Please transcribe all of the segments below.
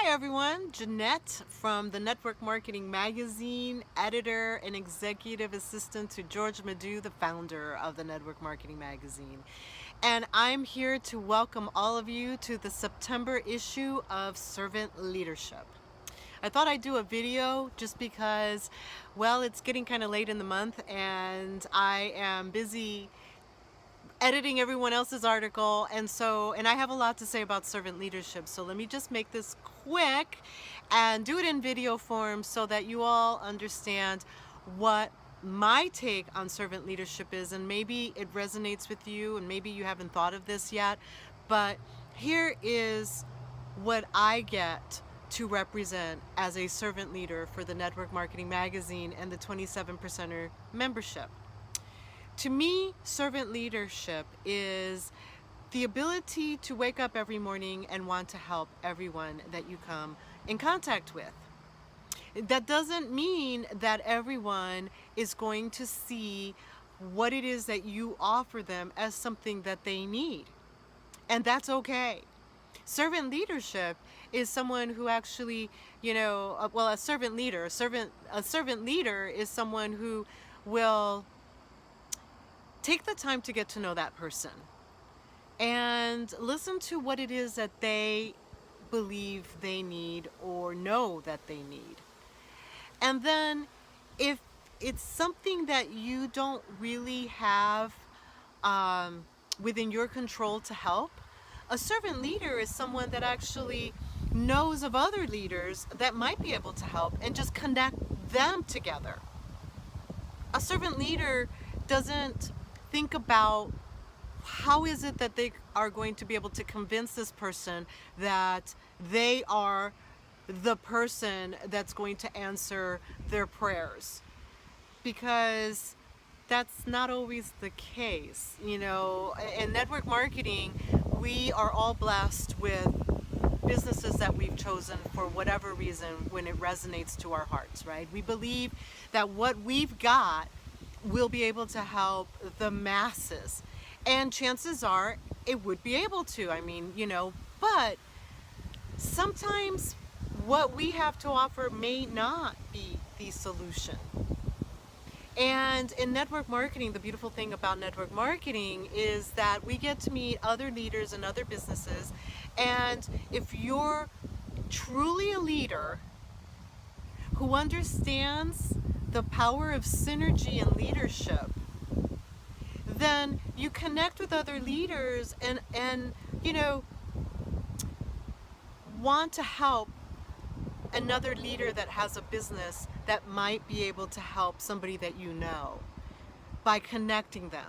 Hi everyone, Jeanette from the Network Marketing Magazine, editor and executive assistant to George Madu, the founder of the Network Marketing Magazine. And I'm here to welcome all of you to the September issue of Servant Leadership. I thought I'd do a video just because, well, it's getting kind of late in the month and I am busy editing everyone else's article, and I have a lot to say about servant leadership, so let me just make this quick and do it in video form so that you all understand what my take on servant leadership is, and maybe it resonates with you and maybe you haven't thought of this yet, but here is what I get to represent as a servant leader for the Network Marketing Magazine and the 27%er membership. To me, servant leadership is the ability to wake up every morning and want to help everyone that you come in contact with. That doesn't mean that everyone is going to see what it is that you offer them as something that they need. And that's okay. Servant leadership is someone who actually, a servant leader is someone who will take the time to get to know that person and listen to what it is that they believe they need or know that they need. And then if it's something that you don't really have within your control to help, a servant leader is someone that actually knows of other leaders that might be able to help and just connect them together. A servant leader doesn't think about how is it that they are going to be able to convince this person that they are the person that's going to answer their prayers, because that's not always the case. In network marketing, we are all blessed with businesses that we've chosen for whatever reason when it resonates to our hearts, right? We believe that what we've got will be able to help the masses, and chances are it would be able to. But sometimes what we have to offer may not be the solution. And in network marketing, the beautiful thing about network marketing is that we get to meet other leaders and other businesses, and if you're truly a leader who understands the power of synergy and leadership, then you connect with other leaders and want to help another leader that has a business that might be able to help somebody that you know by connecting them.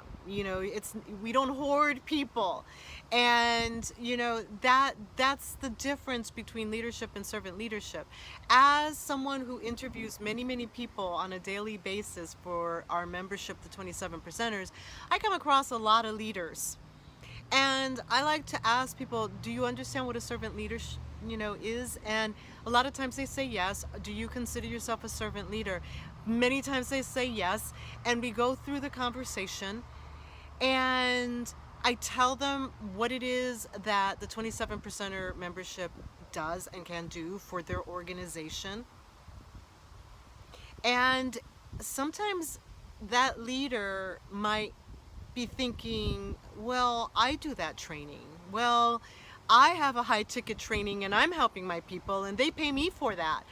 We don't hoard people, and that's the difference between leadership and servant leadership. As someone who interviews many people on a daily basis for our membership, the 27%ers, I come across a lot of leaders, and I like to ask people, do you understand what a servant leader is? And a lot of times they say yes. Do you consider yourself a servant leader? Many times they say yes, and we go through the conversation, and I tell them what it is that the 27%er membership does and can do for their organization. And sometimes that leader might be thinking, well, I do that training. Well, I have a high ticket training and I'm helping my people and they pay me for that.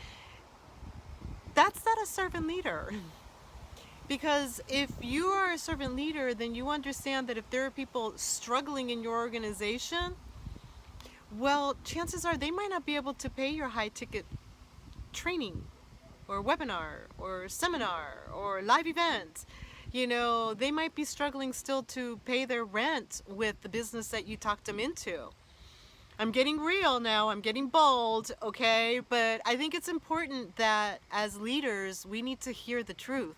That's not a servant leader. Because if you are a servant leader, then you understand that if there are people struggling in your organization, well, chances are they might not be able to pay your high ticket training or webinar or seminar or live event. They might be struggling still to pay their rent with the business that you talked them into. I'm getting real now, I'm getting bold, okay? But I think it's important that as leaders, we need to hear the truth.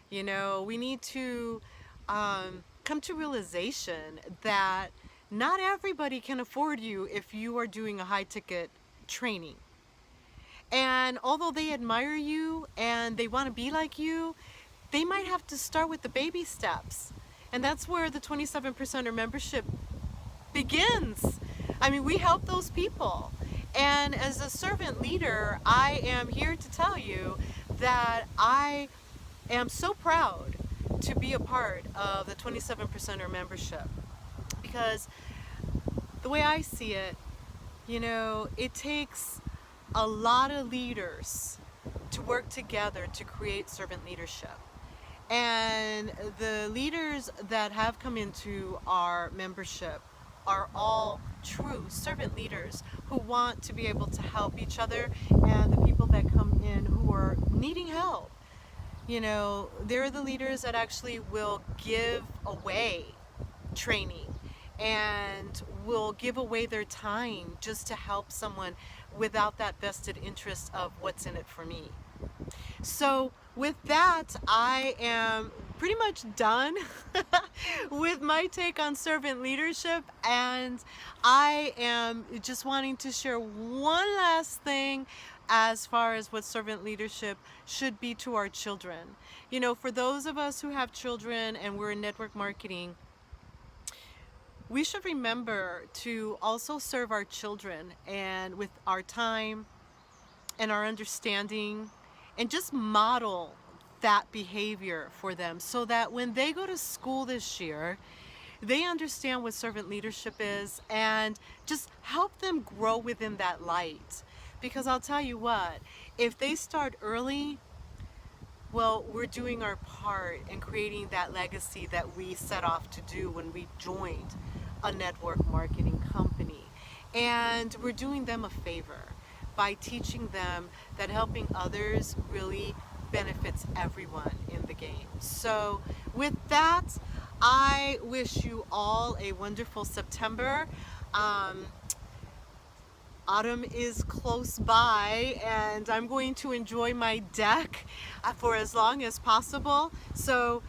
We need to come to realization that not everybody can afford you if you are doing a high ticket training. And although they admire you and they want to be like you, they might have to start with the baby steps. And that's where the 27%er membership begins. We help those people. And as a servant leader, I am here to tell you that I am so proud to be a part of the 27%er membership, because the way I see it, it takes a lot of leaders to work together to create servant leadership. And the leaders that have come into our membership are all true servant leaders who want to be able to help each other, and the people that come in who are needing help. They're the leaders that actually will give away training and will give away their time just to help someone without that vested interest of what's in it for me. So with that, I am pretty much done with my take on servant leadership, and I am just wanting to share one last thing as far as what servant leadership should be to our children. For those of us who have children and we're in network marketing, we should remember to also serve our children, and with our time and our understanding, and just model that behavior for them so that when they go to school this year, they understand what servant leadership is, and just help them grow within that light. Because I'll tell you what, if they start early, well, we're doing our part in creating that legacy that we set off to do when we joined a network marketing company. And we're doing them a favor by teaching them that helping others really benefits everyone in the game. So with that, I wish you all a wonderful September. Autumn is close by, and I'm going to enjoy my deck for as long as possible. So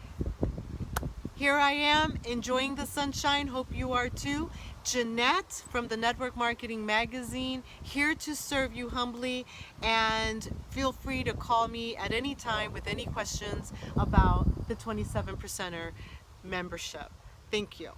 here I am enjoying the sunshine. Hope you are too. Jeanette from the Network Marketing Magazine, here to serve you humbly, and feel free to call me at any time with any questions about the 27%er membership. Thank you.